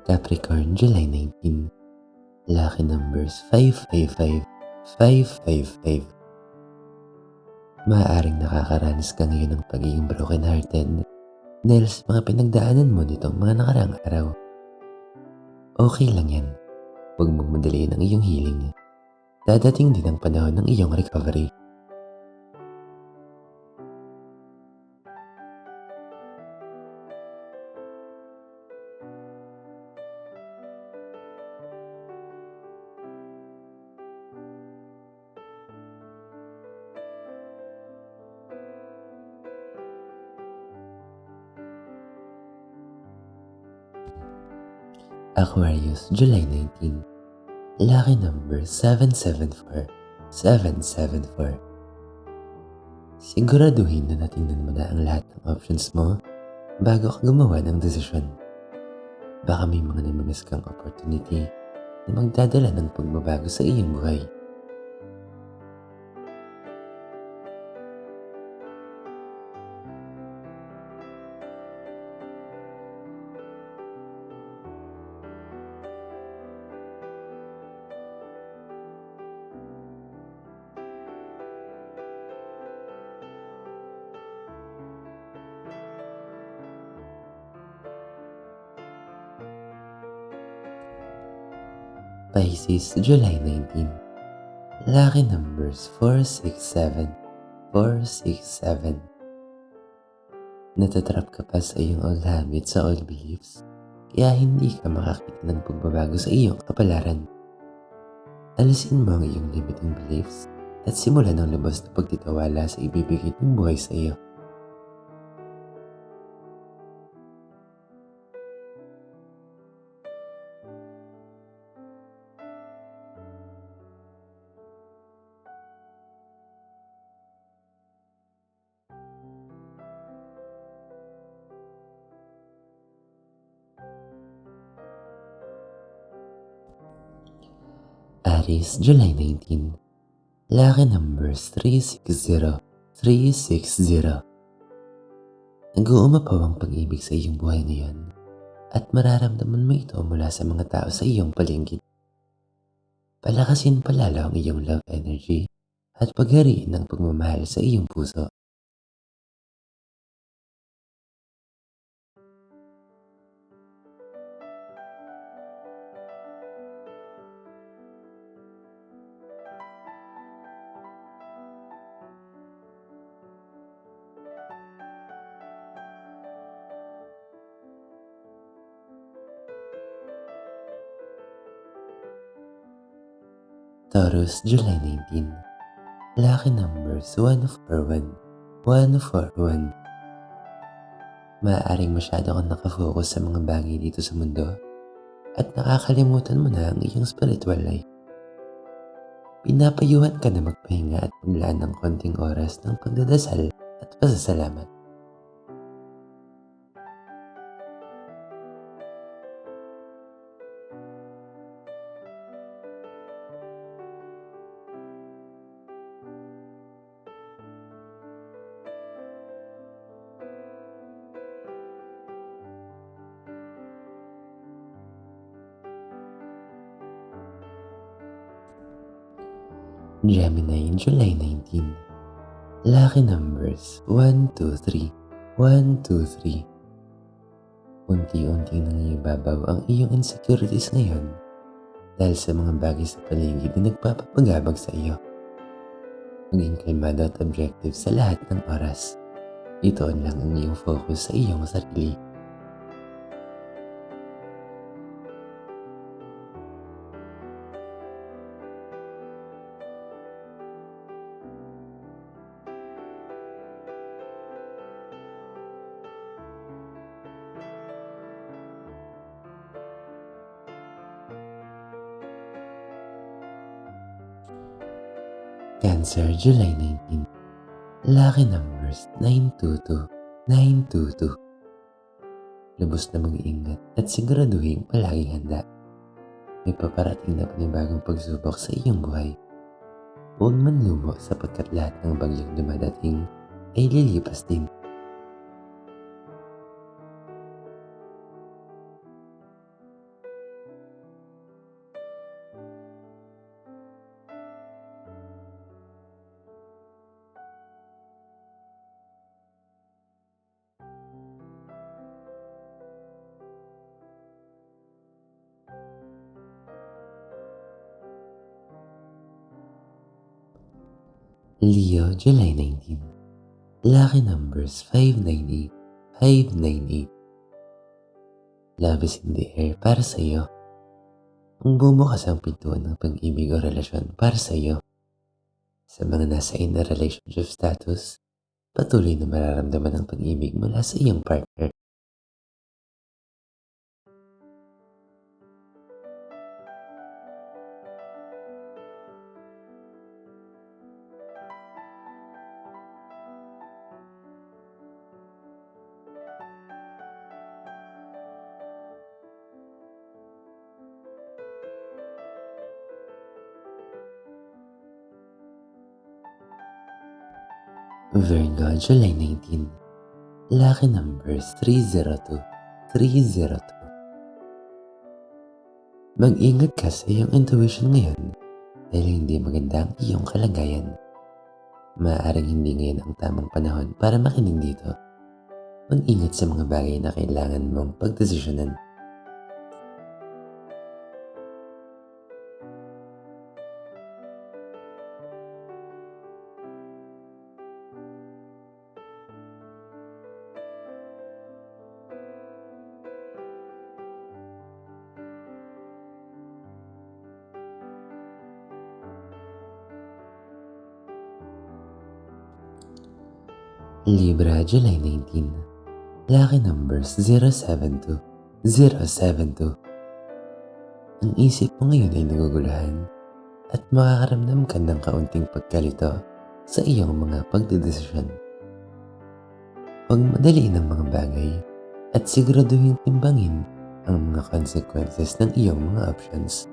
Capricorn, July 19. Lucky numbers 555, 555. Maaaring nakakaranas ka ngayon ng pagiging broken-hearted dahil sa mga pinagdaanan mo nitong mga nakaraang araw. Okay lang yan. Huwag mong madaliin ang iyong healing. Dadating din ang panahon ng iyong recovery. Aquarius, July 19. Lucky number 774, 774. Siguraduhin na natingnan mo na ang lahat ng options mo bago ka gumawa ng desisyon. Baka may mga namimiss kang opportunity na magdadala ng pagbabago sa iyong buhay. Pisces, July 19. Lucky numbers 467, 467. Natatrap ka pa sa iyong old habits, sa old beliefs, kaya hindi ka makakita ng pagbabago sa iyong kapalaran. Alisin mo ang iyong limiting beliefs at simulan ng lubos na pagtitiwala sa ibibigay ng buhay sa iyo. Aries, July 19. Lucky numbers 360, 360. Nag-uumapaw ang pag-ibig sa iyong buhay ngayon at mararamdaman mo ito mula sa mga tao sa iyong paligid. Palakasin palalo ang iyong love energy at paghariin ng pagmamahal sa iyong puso. Taurus, July 19. Lucky numbers 141, 141. Maaaring masyado kang nakafocus sa mga bagay dito sa mundo at nakakalimutan mo na ang iyong spiritual life. Pinapayuhan ka na magpahinga at maglaan ng konting oras ng pagdadasal at pasasalamat. Gemini, July 19. Lucky numbers 123, 123. Unti-unti nang ibabaw ang iyong insecurities ngayon dahil sa mga bagay sa paligid na nagpapapagabag sa iyo. Maging kalmado at objective sa lahat ng oras. Itoon lang ang iyong focus sa iyong sarili. Cancer, July 19. Lucky numbers 922, 922. Lubos na mag-iingat at siguraduhin palaging handa. May paparating na panibagong pagsubok sa iyong buhay. Huwag manlumo sapagkat lahat ng bagyong dumadating ay lilipas din. Leo, July 19. Lucky numbers 598, 598. Love is in the air para sa iyo. Kung bumukas ang pintuan ng pag-ibig o relasyon para sa iyo. Sa mga nasa in a relationship status, patuloy na mararamdaman ang pag-ibig mula sa iyong partner. Virgo, July 19. Lucky numbers 302, 302. Mag-ingat ka sa iyong intuition ngayon dahil hindi maganda ang iyong kalagayan. Maaaring hindi ngayon ang tamang panahon para makinig dito. Mag-ingat sa mga bagay na kailangan mong pagdesisyonan. Libra, July 19. Lucky numbers 072, 072. Ang isip mo ngayon ay naguguluhan at makakaramdam ka ng kaunting pagkalito sa iyong mga pagdedesisyon. Huwag madaliin ang mga bagay at siguraduhin timbangin ang mga consequences ng iyong mga options.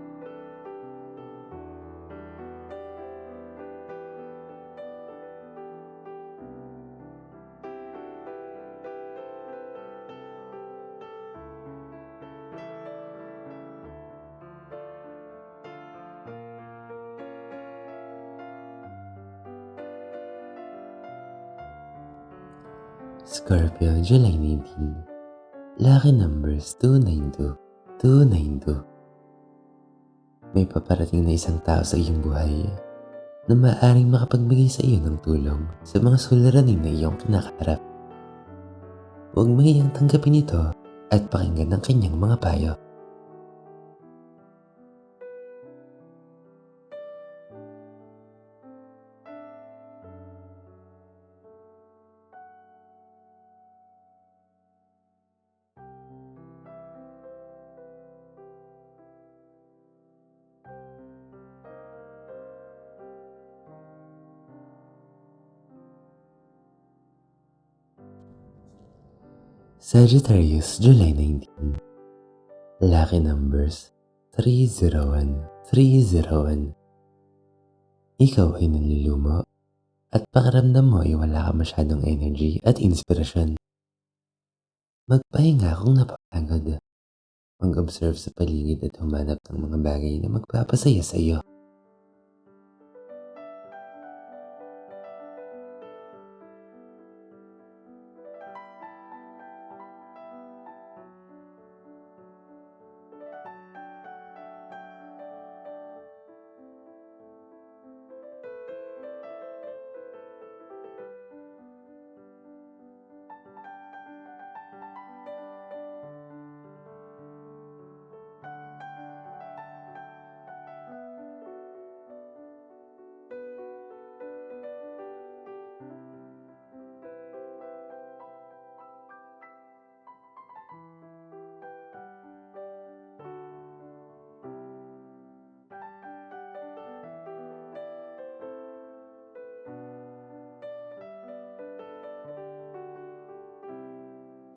Scorpio, July 19. Lucky numbers 292, 292. May paparating na isang tao sa iyong buhay na maaaring makapagbigay sa iyo ng tulong sa mga suliranin na iyong kinakaharap. Huwag mahiyang tanggapin ito at pakinggan ang kanyang mga payo. Sagittarius, July 19. Lucky numbers 301, 301. Ikaw ay nanlulumo at pakiramdam mo ay wala ka masyadong energy at inspirasyon. Magpahinga kung napapagod. Mag-observe sa paligid at humanap ng mga bagay na magpapasaya sa iyo.